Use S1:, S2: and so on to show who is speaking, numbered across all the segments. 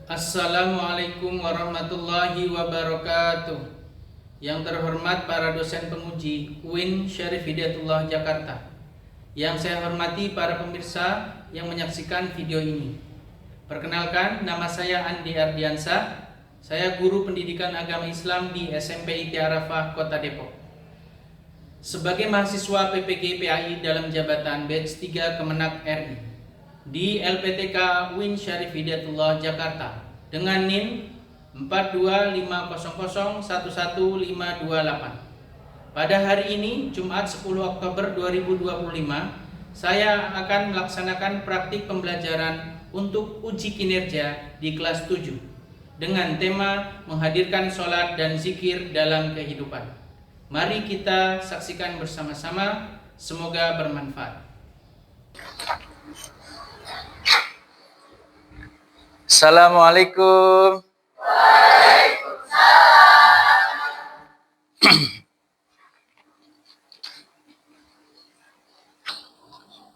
S1: Assalamualaikum warahmatullahi wabarakatuh. Yang terhormat para dosen penguji UIN Syarif Hidayatullah Jakarta. Yang saya hormati para pemirsa yang menyaksikan video ini. Perkenalkan, nama saya Andi Ardiansa. Saya guru pendidikan agama Islam di SMP IT Arafah, Kota Depok. Sebagai mahasiswa PPG PAI dalam jabatan Batch 3 Kemenak RI di LPTK UIN Syarif Hidayatullah Jakarta dengan NIM 425011528. Pada hari ini, Jumat 10 Oktober 2025, saya akan melaksanakan praktik pembelajaran untuk uji kinerja di kelas 7 dengan tema menghadirkan sholat dan zikir dalam kehidupan. Mari kita saksikan bersama-sama, semoga bermanfaat. Assalamualaikum.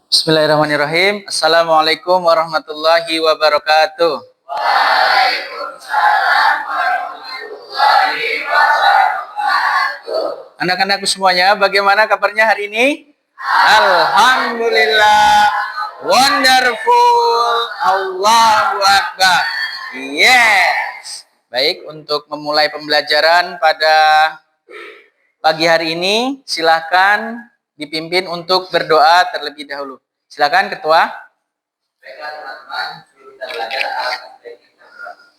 S1: Bismillahirrahmanirrahim. Assalamualaikum warahmatullahi wabarakatuh. Waalaikumsalam warahmatullahi wabarakatuh. Anak-anakku semuanya, bagaimana kabarnya hari ini? Alhamdulillah. Wonderful. Allahu Akbar. Yes. Baik, untuk memulai pembelajaran pada pagi hari ini, silakan dipimpin untuk berdoa terlebih dahulu. Silakan Ketua. Baiklah teman-teman, kita belajar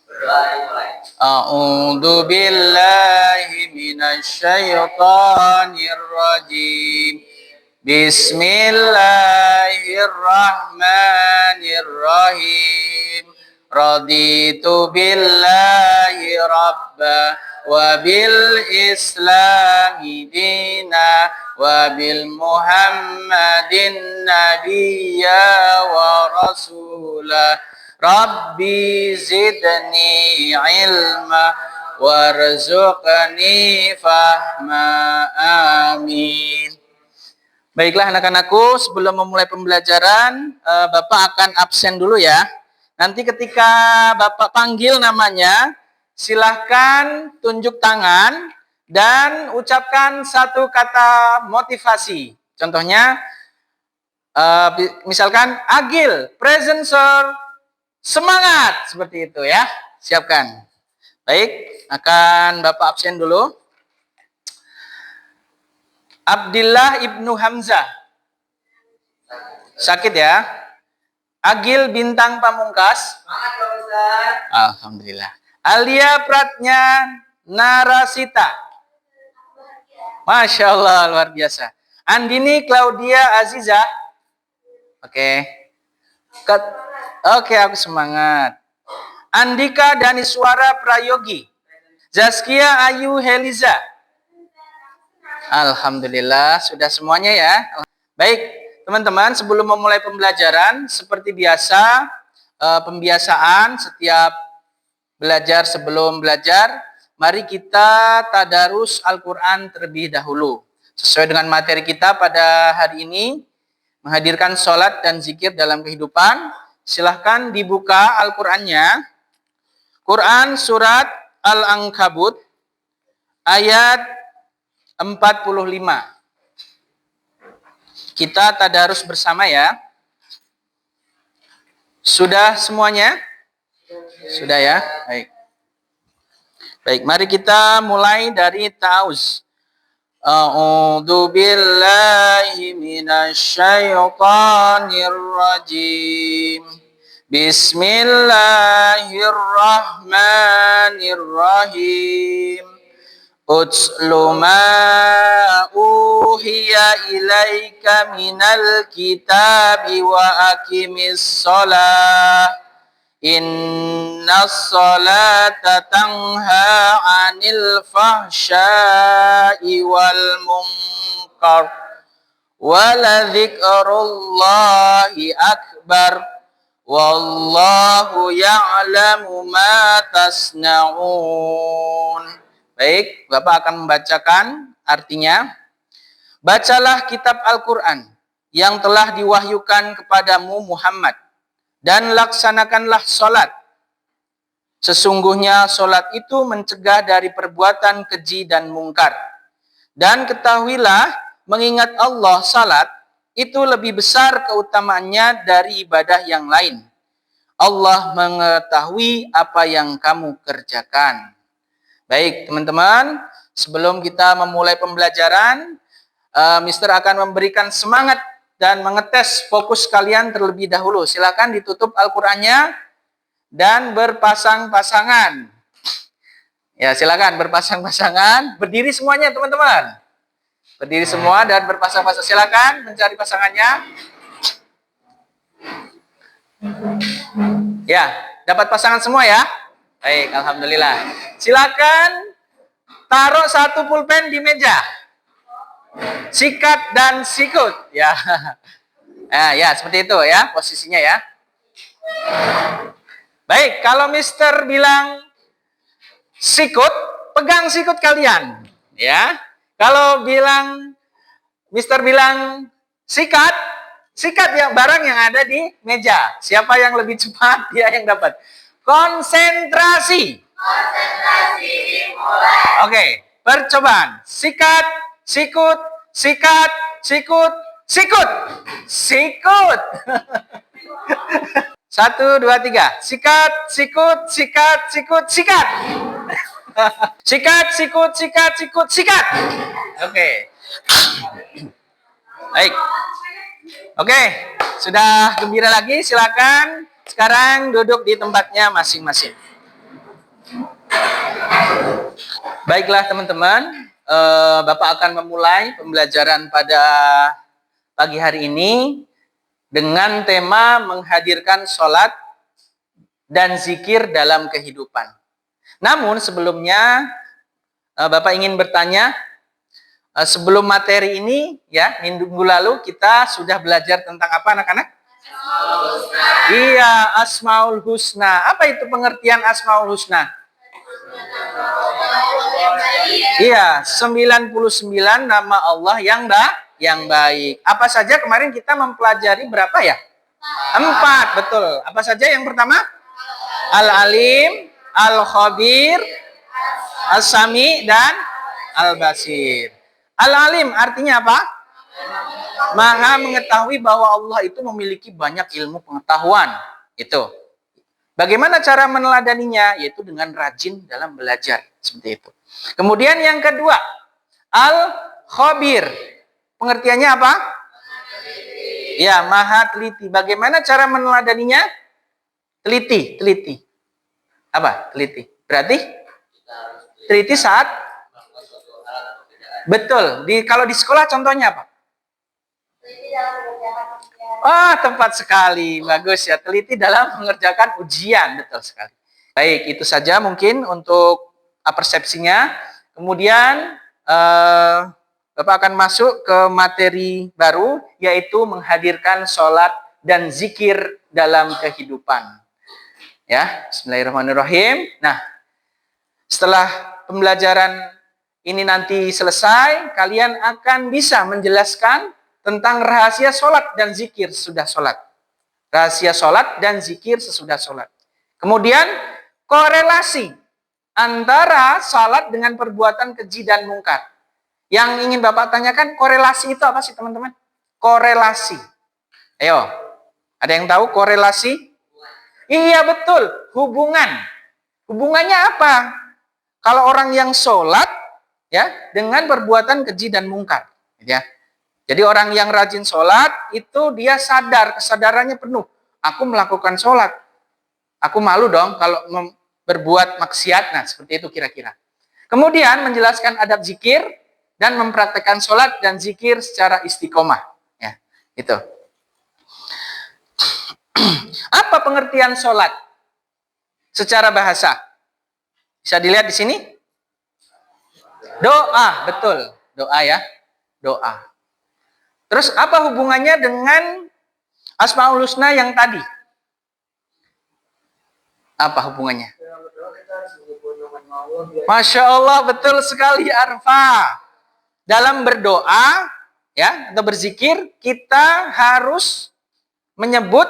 S1: berdoa dimulai. A'udzu billahi minasyaitonir rajim. Bismillahirrahmanirrahim. Raditu billahi rabba wa bil islami dina wa bil muhammadin nabiyya wa rasulah. Rabbi zidni ilma warzuqni fahma. Amin. Baiklah anak-anakku, sebelum memulai pembelajaran, Bapak akan absen dulu ya. Nanti ketika Bapak panggil namanya, silahkan tunjuk tangan dan ucapkan satu kata motivasi. Contohnya, misalkan Agil, present sir, semangat, seperti itu ya. Siapkan. Baik, akan Bapak absen dulu. Abdillah ibnu Hamzah. Sakit ya. Agil Bintang Pamungkas. Alhamdulillah. Alia Pratnya Narasita. Masya Allah, luar biasa. Andini Claudia Aziza. Oke. Oke, aku semangat. Andika Daniswara Prayogi. Zaskia Ayu Heliza. Alhamdulillah, sudah semuanya ya. Baik, teman-teman, sebelum memulai pembelajaran, seperti biasa, pembiasaan setiap belajar sebelum belajar, mari kita tadarus Al-Quran terlebih dahulu. Sesuai dengan materi kita pada hari ini, menghadirkan sholat dan zikir dalam kehidupan. Silahkan dibuka Al-Qurannya. Quran Surat Al-Ankabut, ayat 45. Kita tadarus bersama ya. Sudah semuanya? Sudah ya? Baik. Baik, mari kita mulai dari ta'awuz. A'udzu billahi minasyaitonir rajim. Bismillahirrahmanirrahim. Utslu ma uhiya ilaika minal kitabi wa aqimis shalah. Innas salata tanha 'anil fahsya'i wal munkar. Wa la dzikrullahi akbar. Wallahu ya'lamu ma tasna'un. Baik, Bapak akan membacakan artinya. Bacalah kitab Al-Quran yang telah diwahyukan kepadamu Muhammad, dan laksanakanlah sholat Sesungguhnya solat itu mencegah dari perbuatan keji dan mungkar. Dan ketahuilah, mengingat Allah salat itu lebih besar keutamaannya dari ibadah yang lain. Allah mengetahui apa yang kamu kerjakan. Baik, teman-teman, sebelum kita memulai pembelajaran, Mister akan memberikan semangat dan mengetes fokus kalian terlebih dahulu. Silakan ditutup Al-Qur'annya dan berpasang-pasangan. Ya, silakan berpasang-pasangan, berdiri semuanya, teman-teman. Berdiri semua dan berpasang-pasangan. Silakan mencari pasangannya. Ya, dapat pasangan semua ya? Baik, alhamdulillah. Silakan taruh satu pulpen di meja. Sikat dan sikut, ya. Nah, ya, seperti itu ya posisinya ya. Baik, kalau Mister bilang sikut, pegang sikut kalian, ya. Kalau Mister bilang sikat, sikat yang barang yang ada di meja. Siapa yang lebih cepat, dia yang dapat. Konsentrasi. Konsentrasi dimulai. Oke, percobaan. Sikat, sikut, sikat, sikut, sikut. Sikut. 1, 2, 3. Sikat, sikut, sikat, sikut, sikat. Sikat, sikut, sikat, sikut, sikat. Oke. Baik. Oke, sudah gembira lagi, silakan sekarang duduk di tempatnya masing-masing. Baiklah teman-teman, Bapak akan memulai pembelajaran pada pagi hari ini dengan tema menghadirkan sholat dan zikir dalam kehidupan. Namun sebelumnya Bapak ingin bertanya, sebelum materi ini ya, minggu lalu kita sudah belajar tentang apa anak-anak? Iya, Asmaul Husna. Apa itu pengertian Asmaul Husna? Iya, 99 nama Allah yang baik. Apa saja kemarin kita mempelajari berapa ya? 4, betul. Apa saja yang pertama? Al-Alim, Al-Khabir, As-Sami, dan Al-Basir. Al-Alim artinya apa? Maha mengetahui bahwa Allah itu memiliki banyak ilmu pengetahuan. Itu. Bagaimana cara meneladaninya? Yaitu dengan rajin dalam belajar. Seperti itu. Kemudian yang kedua, Al-Khabir. Pengertiannya apa? Ya, maha teliti. Bagaimana cara meneladaninya? Teliti. Apa? Teliti. Berarti? Teliti saat? Betul. Kalau di sekolah contohnya apa? Oh, tepat sekali. Bagus ya. Teliti dalam mengerjakan ujian. Betul sekali. Baik, itu saja mungkin untuk persepsinya. Kemudian Bapak akan masuk ke materi baru, yaitu menghadirkan sholat dan zikir dalam kehidupan. Ya, bismillahirrahmanirrahim. Nah, setelah pembelajaran ini nanti selesai, kalian akan bisa menjelaskan tentang rahasia sholat dan zikir sesudah sholat. Rahasia sholat dan zikir sesudah sholat. Kemudian korelasi antara sholat dengan perbuatan keji dan mungkar. Yang ingin Bapak tanyakan, korelasi itu apa sih teman-teman? Korelasi. Ayo, ada yang tahu korelasi? Iya betul, hubungan. Hubungannya apa? Kalau orang yang sholat, ya, dengan perbuatan keji dan mungkar, ya. Jadi orang yang rajin sholat itu dia sadar, kesadarannya penuh. Aku melakukan sholat, aku malu dong kalau berbuat maksiat. Nah, seperti itu kira-kira. Kemudian menjelaskan adab zikir dan mempraktekkan sholat dan zikir secara istiqomah. Ya, itu. Apa pengertian sholat secara bahasa? Bisa dilihat di sini. Doa, betul. Doa ya. Doa. Terus apa hubungannya dengan Asmaul Husna yang tadi? Apa hubungannya? Masya Allah, betul sekali Arfa. Dalam berdoa, ya, atau berzikir, kita harus menyebut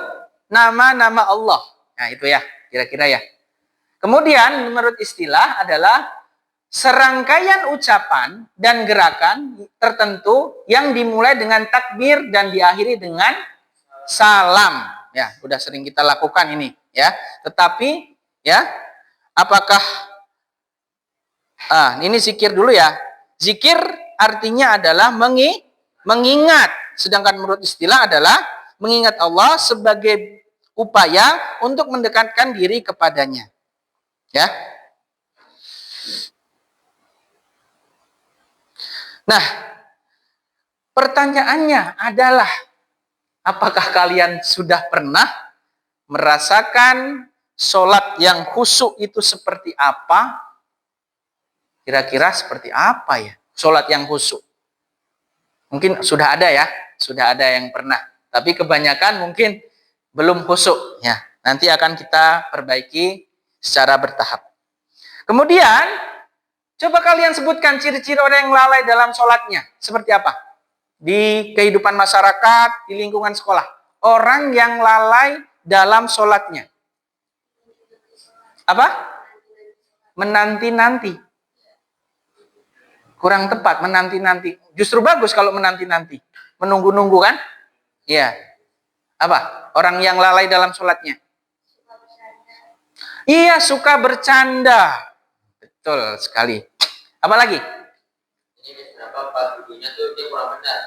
S1: nama-nama Allah. Nah, itu ya, kira-kira ya.
S2: Kemudian menurut istilah adalah serangkaian ucapan dan gerakan tertentu yang dimulai dengan takbir dan diakhiri dengan salam. Ya, sudah sering kita lakukan ini, ya. Tetapi ya, apakah ini zikir dulu ya. Zikir artinya adalah mengingat, sedangkan menurut istilah adalah mengingat Allah sebagai upaya untuk mendekatkan diri kepadanya. Ya. Nah, pertanyaannya adalah, apakah kalian sudah pernah merasakan sholat yang khusyuk itu seperti apa? Kira-kira seperti apa ya sholat yang khusyuk? Mungkin sudah ada ya, sudah ada yang pernah. Tapi kebanyakan mungkin belum khusyuk. Ya, nanti akan kita perbaiki secara bertahap. Kemudian, coba kalian sebutkan ciri-ciri orang yang lalai dalam sholatnya. Seperti apa? Di kehidupan masyarakat, di lingkungan sekolah. Orang yang lalai dalam sholatnya. Apa? Menanti-nanti. Kurang tepat, menanti-nanti. Justru bagus kalau menanti-nanti. Menunggu-nunggu kan? Iya. Apa? Orang yang lalai dalam sholatnya. Iya, suka bercanda. Betul sekali. Apa lagi?
S3: Pas wudunya tuh dia kurang benar.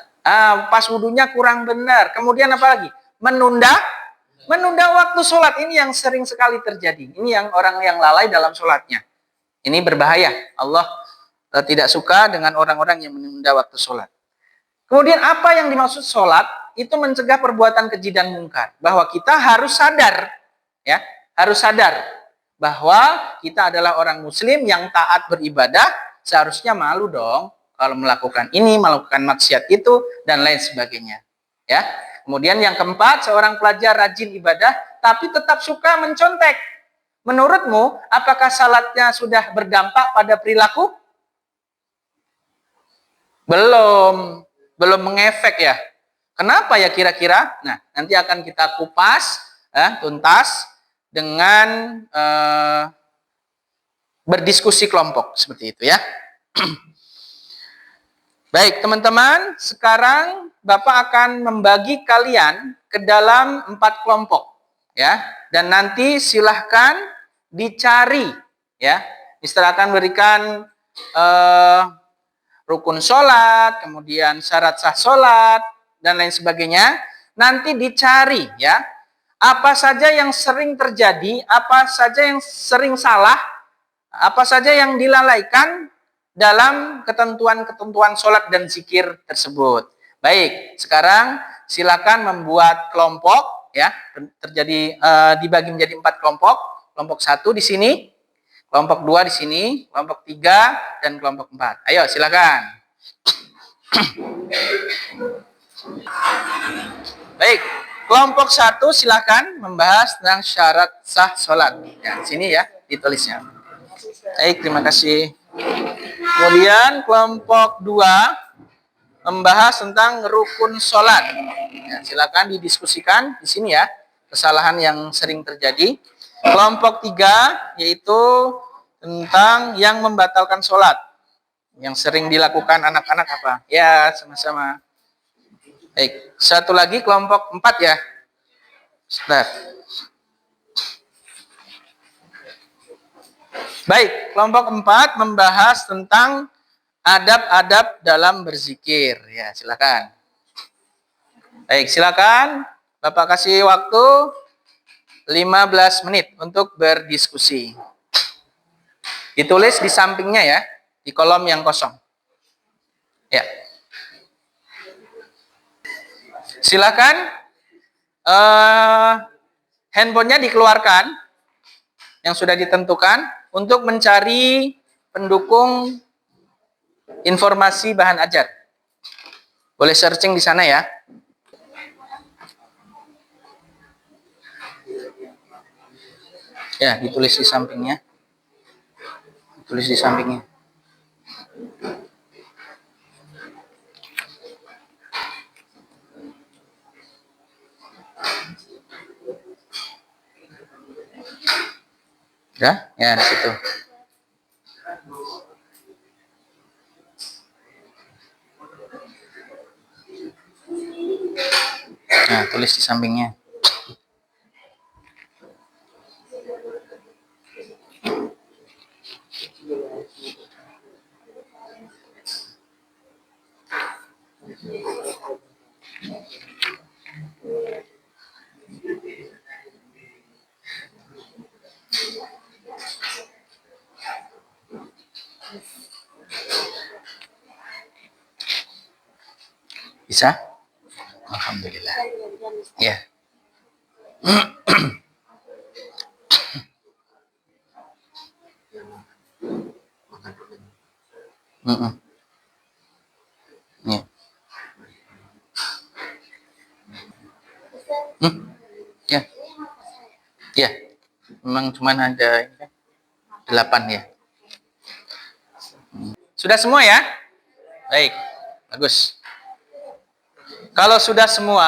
S2: Pas wudunya kurang benar. Kemudian apa lagi? Menunda waktu sholat. Ini yang sering sekali terjadi. Ini yang orang yang lalai dalam sholatnya. Ini berbahaya. Allah tidak suka dengan orang-orang yang menunda waktu sholat. Kemudian apa yang dimaksud sholat? Itu mencegah perbuatan keji dan mungkar. Bahwa kita harus sadar, ya, harus sadar bahwa kita adalah orang Muslim yang taat beribadah. Seharusnya malu dong kalau melakukan ini, melakukan maksiat itu, dan lain sebagainya. Ya. Kemudian yang keempat, seorang pelajar rajin ibadah, tapi tetap suka mencontek. Menurutmu, apakah salatnya sudah berdampak pada perilaku? Belum mengefek ya. Kenapa ya kira-kira? Nah, nanti akan kita kupas tuntas dengan berdiskusi kelompok seperti itu ya. Baik, teman-teman, sekarang Bapak akan membagi kalian ke dalam 4 kelompok ya. Dan nanti silahkan dicari ya. Mister akan berikan rukun sholat, kemudian syarat sah sholat, dan lain sebagainya. Nanti dicari ya, apa saja yang sering terjadi, apa saja yang sering salah, apa saja yang dilalaikan dalam ketentuan-ketentuan sholat dan zikir tersebut. Baik, sekarang silakan membuat kelompok ya, dibagi menjadi 4 kelompok. Kelompok 1 di sini, kelompok 2 di sini, kelompok 3, dan kelompok 4. Ayo, silakan. Baik, kelompok 1 silakan membahas tentang syarat sah sholat. Ya, sini ya, ditulisnya. Baik, terima kasih. Kemudian kelompok 2 membahas tentang rukun sholat. Ya, silakan didiskusikan di sini ya, kesalahan yang sering terjadi. Kelompok 3 yaitu tentang yang membatalkan sholat. Yang sering dilakukan anak-anak apa? Ya, sama-sama. Baik, satu lagi kelompok 4 ya. Sebentar. Baik, kelompok 4 membahas tentang adab-adab dalam berzikir. Ya, silakan. Baik, silakan. Bapak kasih waktu 15 menit untuk berdiskusi. Ditulis di sampingnya ya, di kolom yang kosong. Ya. Silakan handphonenya dikeluarkan yang sudah ditentukan untuk mencari pendukung informasi bahan ajar. Boleh searching di sana ya. Ya, ditulis di sampingnya. Tulis di sampingnya. Ya, ya di situ. Nah, tulis di sampingnya. Bisa? Alhamdulillah. Ya. Ya. Ya. Ya. Memang cuma ada 8 ya. Sudah semua ya? Baik. Bagus. Kalau sudah semua,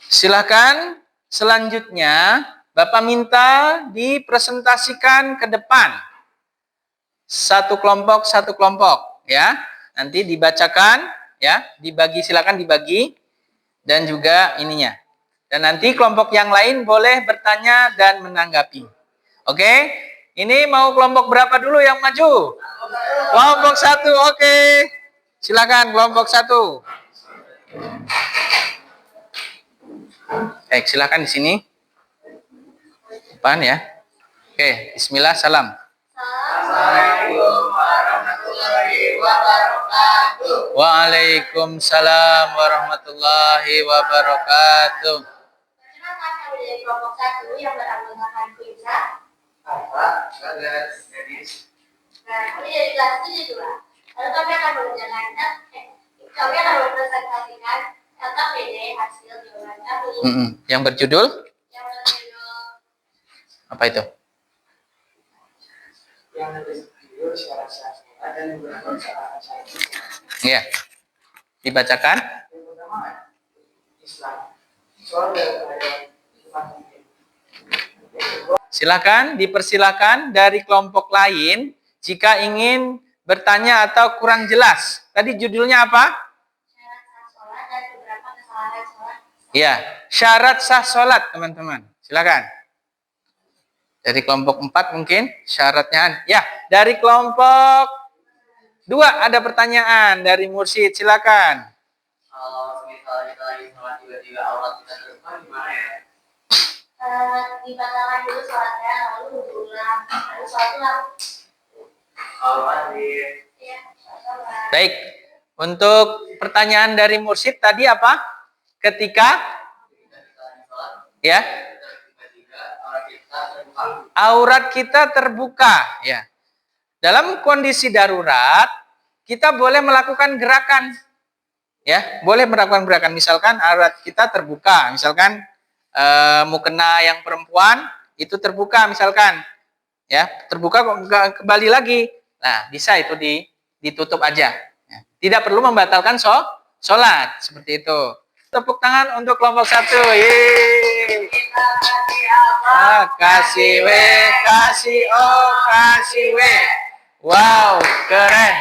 S2: silakan selanjutnya Bapak minta dipresentasikan ke depan. Satu kelompok ya. Nanti dibacakan ya, silakan dibagi dan juga ininya. Dan nanti kelompok yang lain boleh bertanya dan menanggapi. Oke? Ini mau kelompok berapa dulu yang maju? Kelompok 1, oke. Silakan kelompok 1. Baik, silakan di sini. Depan ya. Oke, bismillah, salam.
S3: Assalamualaikum warahmatullahi wabarakatuh.
S2: Waalaikumsalam warahmatullahi wabarakatuh.
S4: Kenapa kamu dari kelompok 1 yang beranggotakan Pizza?
S3: Apa? Bagas, gadis.
S4: Nah, kami dari kelas 7 lah. Lalu kami akan mengerjakan kami akan mempresentasikan LKPD hasil jawaban kami.
S2: Yang berjudul?
S4: Yang berjudul
S2: Apa itu?
S5: Yang berjudul syarat syarat dan beberapa syarat syarat.
S2: Iya. Dibacakan?
S5: Yang pertama Islam. Soal ada
S2: Silakan, dipersilakan dari kelompok lain jika ingin bertanya atau kurang jelas. Tadi judulnya apa?
S4: syarat sah sholat dan beberapa kesalahan sholat.
S2: Iya, syarat sah sholat, teman-teman. Silakan. Dari kelompok 4 mungkin syaratnya. Ya, dari kelompok 2 ada pertanyaan dari Mursyid. Silakan.
S3: Kalau misalnya kita lagi sholat tiba-tiba aurat kita terbuka gimana ya?
S4: Dibatalkan dulu sholatnya, lalu berulang, lalu sholat ulang.
S3: Aurat di
S4: Ya, sholat.
S2: Baik. Untuk pertanyaan dari Mursyid tadi apa? Ketika ya,
S3: tiba-tiba aurat kita terbuka.
S2: aurat kita terbuka, ya. Dalam kondisi darurat, kita boleh melakukan gerakan. Ya, boleh melakukan gerakan, misalkan aurat kita terbuka, misalkan mukena yang perempuan itu terbuka misalkan. Ya, terbuka kok kembali lagi. Nah, bisa itu ditutup aja. Ya. Tidak perlu membatalkan sholat seperti itu. Tepuk tangan untuk kelompok 1. Yeay. Kasih W, kasih O, kasih W. Wow, keren.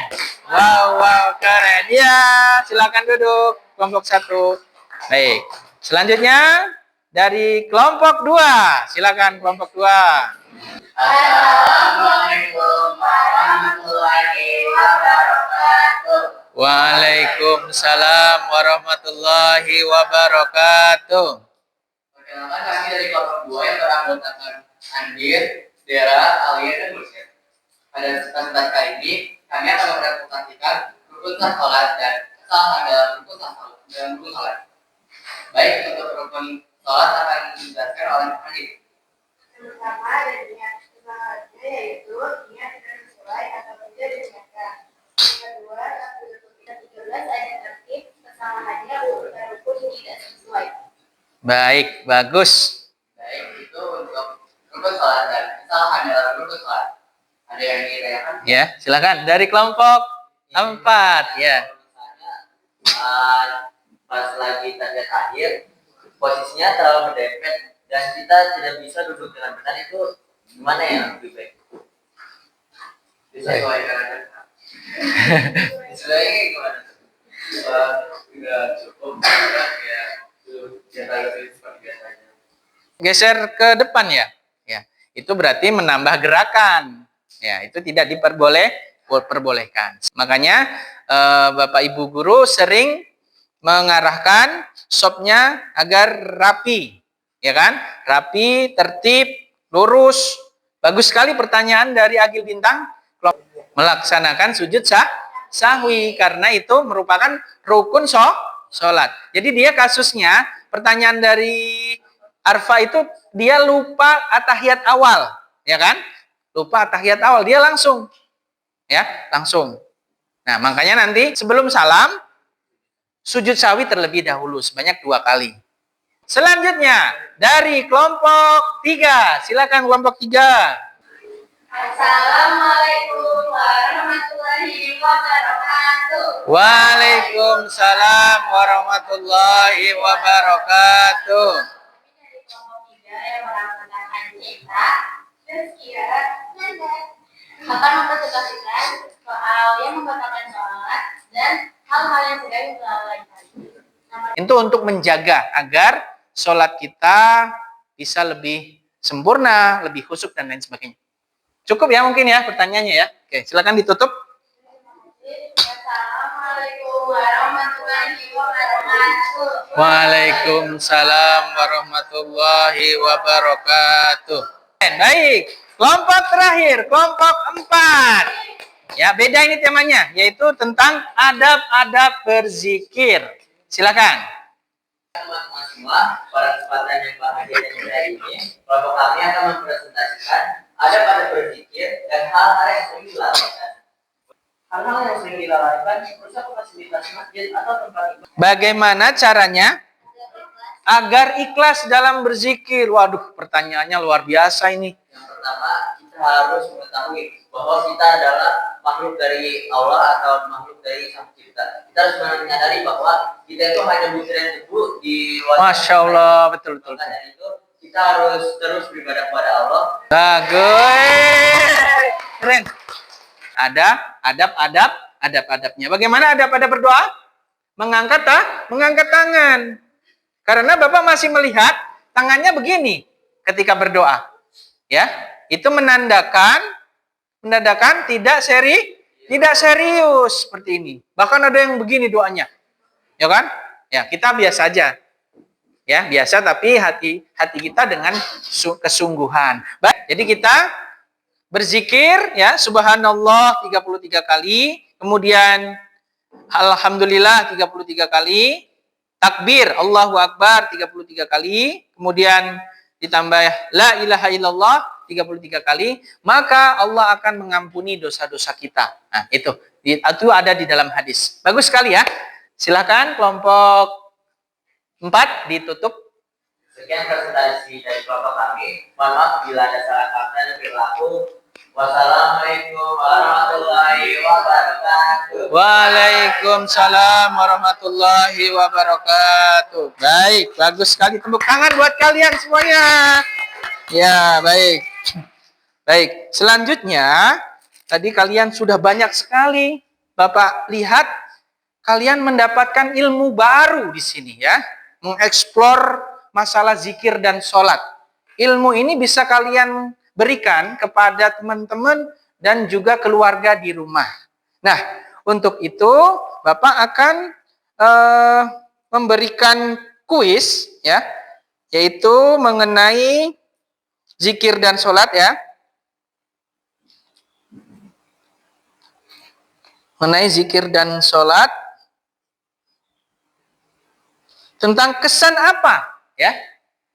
S2: Wow, keren. Ya, silakan duduk kelompok 1. Baik. Selanjutnya dari kelompok 2. Silakan kelompok 2.
S3: Assalamualaikum warahmatullahi wabarakatuh.
S2: Waalaikumsalam warahmatullahi wabarakatuh.
S3: Perkenalkan kami dari kelompok 2 yang beranggotakan Andir, Dera, Alia, dan Mursyid. Pada kesempatan kali ini, kami akan mempresentasikan rukun sah sholat dan kesalahan dalam rukun sah sholat. Baik, untuk rukun sholat akan dijelaskan oleh Andir.
S4: Pertama dan niat kesalahannya yaitu niat tidak sesuai atau tidak diniatkan. Yang kedua, Al-Quran 13 ayat tertib kesalahannya urutan rukun tidak sesuai.
S2: Baik, bagus.
S3: Baik, itu untuk rukun sholat dan kesalahan dalam rukun sholat. Ada yang ingin ditanyakan?
S2: Ya, silakan dari kelompok 4 ya.
S3: Misalnya, pas lagi tanda akhir, posisinya terlalu berdempet dan kita tidak bisa duduk dengan benar, itu gimana yang lebih baik? Disesuaikan aja. Sebenarnya gimana? Tidak cukup ya, biasa lebih seperti biasanya.
S2: Geser ke depan ya. Ya, itu berarti menambah gerakan. Ya, itu tidak diperbolehkan. Makanya Bapak Ibu guru sering mengarahkan shopnya agar rapi, ya kan? Rapi, tertib, lurus. Bagus sekali pertanyaan dari Agil Bintang. Melaksanakan sujud sahwi karena itu merupakan rukun sholat. Jadi dia kasusnya pertanyaan dari Arfa itu dia lupa atahiyat awal, ya kan? Lupa atahiyat awal, dia langsung, ya langsung. Nah makanya nanti sebelum salam sujud sahwi terlebih dahulu sebanyak 2 kali. Selanjutnya dari kelompok 3, silakan kelompok 3.
S4: Assalamualaikum warahmatullahi wabarakatuh.
S2: Waalaikumsalam warahmatullahi wabarakatuh.
S4: Dari kelompok 3 yang mengatakan cinta, tazkiyah, akan mempertegaskan soal yang membatalkan sholat dan hal-hal yang tidak dilalaikan.
S2: Itu untuk menjaga agar sholat kita bisa lebih sempurna, lebih khusyuk dan lain sebagainya. Cukup ya mungkin ya pertanyaannya ya. Oke, silakan ditutup.
S4: Assalamualaikum warahmatullahi wabarakatuh.
S2: Waalaikumsalam warahmatullahi wabarakatuh. Baik, kelompok terakhir, kelompok 4. Ya, beda ini temanya, yaitu tentang adab-adab berzikir. Silakan.
S3: Teman-teman semua, pada kesempatan yang bahagia dan indah ini, kelompok kami akan mempresentasikan adab-adab berzikir dan hal-hal yang sering dilalaikan. Hal-hal yang sering dilalaikan merusak fasilitas masjid atau tempat ibadah.
S2: Bagaimana caranya agar ikhlas dalam berzikir? Waduh, pertanyaannya luar biasa ini.
S3: Yang pertama, kita harus mengetahui bahwa kita adalah makhluk dari Allah atau makhluk dari Sang Pencipta. Kita harus menyadari bahwa kita itu hanya butiran debu di luar.
S2: Masya Allah, betul.
S3: Karena itu kita harus terus beribadah kepada Allah.
S2: Bagus, keren. Ada adab-adabnya. Bagaimana adab-adab berdoa? Mengangkat tangan. Karena Bapak masih melihat tangannya begini ketika berdoa. Ya, itu menandakan tidak serius seperti ini. Bahkan ada yang begini doanya. Ya kan? Ya, kita biasa aja. Ya, biasa tapi hati kita dengan kesungguhan. Baik, jadi kita berzikir ya, subhanallah 33 kali, kemudian alhamdulillah 33 kali, takbir Allahu akbar 33 kali, kemudian ditambah la ilaha illallah 33 kali, maka Allah akan mengampuni dosa-dosa kita. Nah, itu ada di dalam hadis. Bagus sekali ya. Silakan kelompok 4 ditutup.
S3: Sekian presentasi dari kelompok kami. Mohon maaf bila ada salah kata dan perilaku. Wassalamualaikum warahmatullahi wabarakatuh.
S2: Waalaikumsalam warahmatullahi wabarakatuh. Baik, bagus sekali. Tepuk tangan buat kalian semuanya. Ya, baik. Baik, selanjutnya tadi kalian sudah banyak sekali. Bapak lihat kalian mendapatkan ilmu baru di sini ya. Mengeksplor masalah zikir dan sholat. Ilmu ini bisa kalian berikan kepada teman-teman dan juga keluarga di rumah. Nah, untuk itu Bapak akan memberikan kuis ya, yaitu mengenai zikir dan sholat ya. Mengenai zikir dan sholat. Tentang kesan apa ya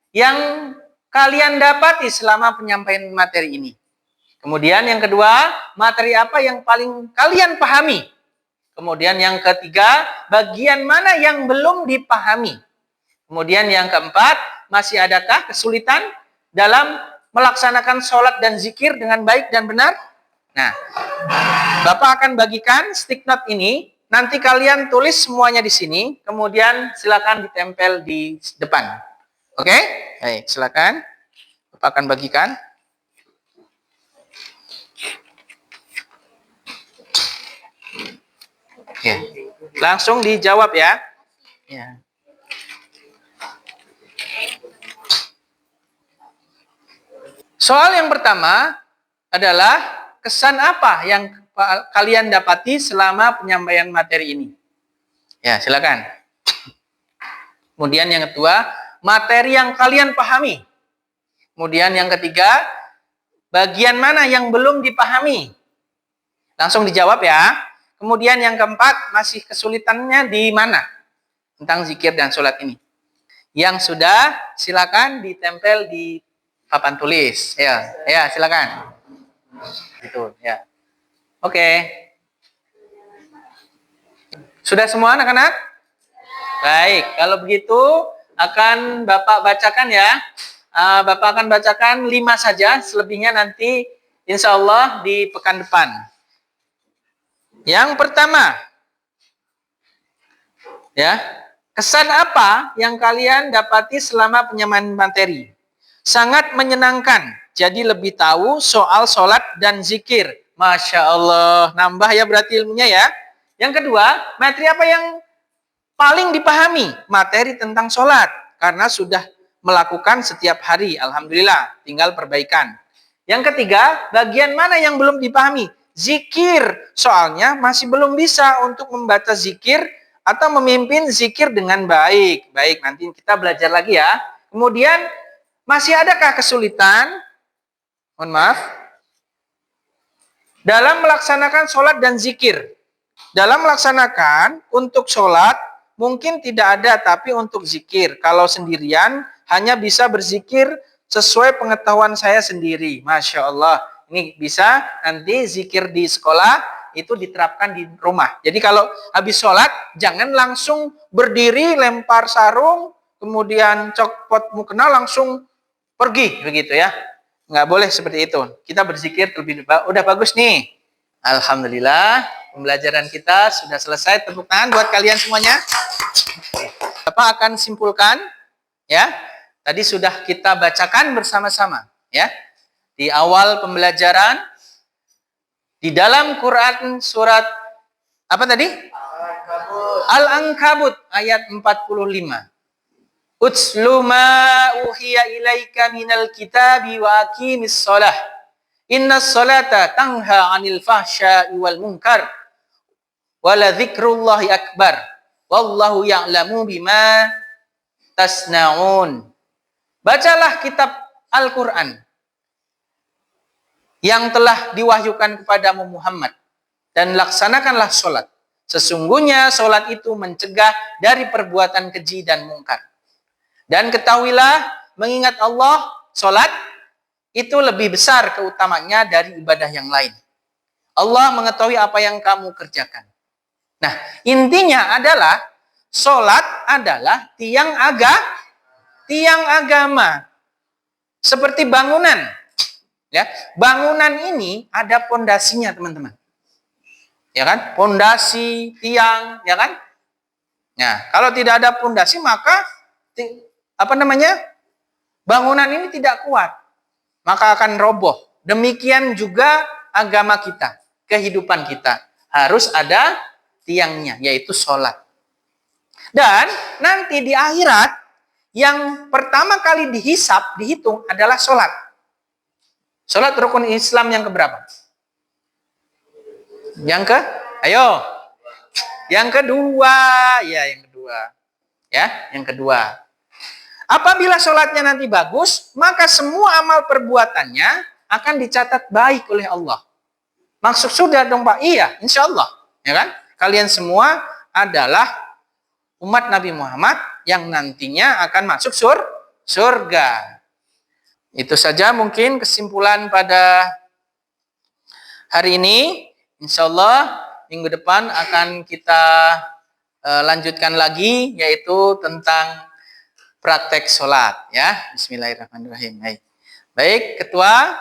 S2: yang kalian dapati selama penyampaian materi ini. Kemudian yang kedua, materi apa yang paling kalian pahami. Kemudian yang ketiga, bagian mana yang belum dipahami. Kemudian yang keempat, masih adakah kesulitan dalam melaksanakan sholat dan zikir dengan baik dan benar? Nah, Bapak akan bagikan stick note ini. Nanti kalian tulis semuanya di sini, kemudian silakan ditempel di depan. Oke? Baik, silakan. Bapak akan bagikan. Ya. Langsung dijawab ya. Ya. Soal yang pertama adalah kesan apa yang kalian dapati selama penyampaian materi ini? Ya, silakan. Kemudian yang kedua, materi yang kalian pahami. Kemudian yang ketiga, bagian mana yang belum dipahami? Langsung dijawab ya. Kemudian yang keempat, masih kesulitannya di mana? Tentang zikir dan sholat ini. Yang sudah, silakan ditempel di papan tulis. Ya, silakan. Gitu, ya. Oke. Sudah semua anak-anak? Baik, kalau begitu akan Bapak bacakan ya. Bapak akan bacakan 5 saja, selebihnya nanti insya Allah di pekan depan. Yang pertama, ya, kesan apa yang kalian dapati selama penyampaian materi? Sangat menyenangkan, jadi lebih tahu soal sholat dan zikir. Masya Allah, nambah ya berarti ilmunya ya. Yang kedua, materi apa yang paling dipahami? Materi tentang sholat, karena sudah melakukan setiap hari, alhamdulillah, tinggal perbaikan. Yang ketiga, bagian mana yang belum dipahami? Zikir, soalnya masih belum bisa untuk membaca zikir atau memimpin zikir dengan baik. Baik, nanti kita belajar lagi ya. Kemudian, masih adakah kesulitan? Mohon maaf. Dalam melaksanakan sholat dan zikir. Dalam melaksanakan untuk sholat, mungkin tidak ada, tapi untuk zikir. Kalau sendirian, hanya bisa berzikir sesuai pengetahuan saya sendiri. Masya Allah. Ini bisa nanti zikir di sekolah, itu diterapkan di rumah. Jadi kalau habis sholat, jangan langsung berdiri, lempar sarung, kemudian copot mukena, langsung pergi. Begitu ya. Nggak boleh seperti itu. Kita berzikir terlebih dahulu. Udah bagus nih. Alhamdulillah. Pembelajaran kita sudah selesai. Tepuk tangan buat kalian semuanya. Bapak akan simpulkan, ya. Tadi sudah kita bacakan bersama-sama, ya. Di awal pembelajaran, di dalam Quran surat apa tadi? Al-Ankabut ayat 45. Utslu ma uhiya ilaika minal kitabi wa aqimis shalah. Innas salata tanha 'anil fahsya'i wal munkar. Wala dzikrullahi akbar. Wallahu ya'lamu bima tasna'un. Bacalah kitab Al-Qur'an yang telah diwahyukan kepadamu Muhammad dan laksanakanlah sholat. Sesungguhnya sholat itu mencegah dari perbuatan keji dan mungkar. Dan ketahuilah, mengingat Allah, sholat itu lebih besar keutamanya dari ibadah yang lain. Allah mengetahui apa yang kamu kerjakan. Nah, intinya adalah sholat adalah tiang agama. Seperti bangunan. Ya, bangunan ini ada pondasinya, teman-teman. Ya kan? Pondasi, tiang, ya kan? Nah, kalau tidak ada pondasi maka bangunan ini tidak kuat. Maka akan roboh. Demikian juga agama kita, kehidupan kita harus ada tiangnya, yaitu sholat. Dan nanti di akhirat yang pertama kali dihitung adalah sholat. Sholat rukun Islam yang keberapa? Ayo. Yang kedua. Ya, yang kedua. Ya, yang kedua. Apabila sholatnya nanti bagus, maka semua amal perbuatannya akan dicatat baik oleh Allah. Maksud sudah dong Pak? Iya, insya Allah. Ya kan? Kalian semua adalah umat Nabi Muhammad yang nantinya akan masuk surga. Itu saja mungkin kesimpulan pada hari ini. Insya Allah minggu depan akan kita lanjutkan lagi, yaitu tentang praktek sholat. Ya, Bismillahirrahmanirrahim. Baik, Ketua,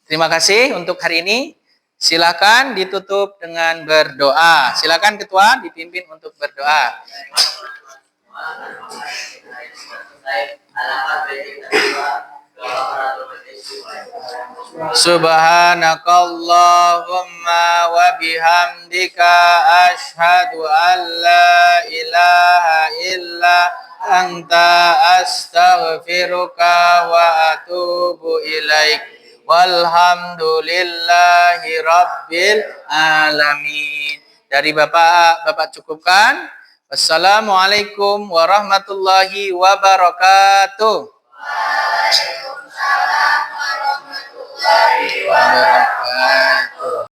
S2: terima kasih untuk hari ini. Silakan ditutup dengan berdoa. Silakan Ketua dipimpin untuk berdoa. Subhanakallahumma wa bihamdika asyhadu an la ilaha illa anta astaghfiruka wa atubu ilaik. Walhamdulillahi rabbil alamin. Dari Bapak cukupkan. Wassalamualaikum warahmatullahi wabarakatuh. Waalaikumsalam warahmatullahi wabarakatuh.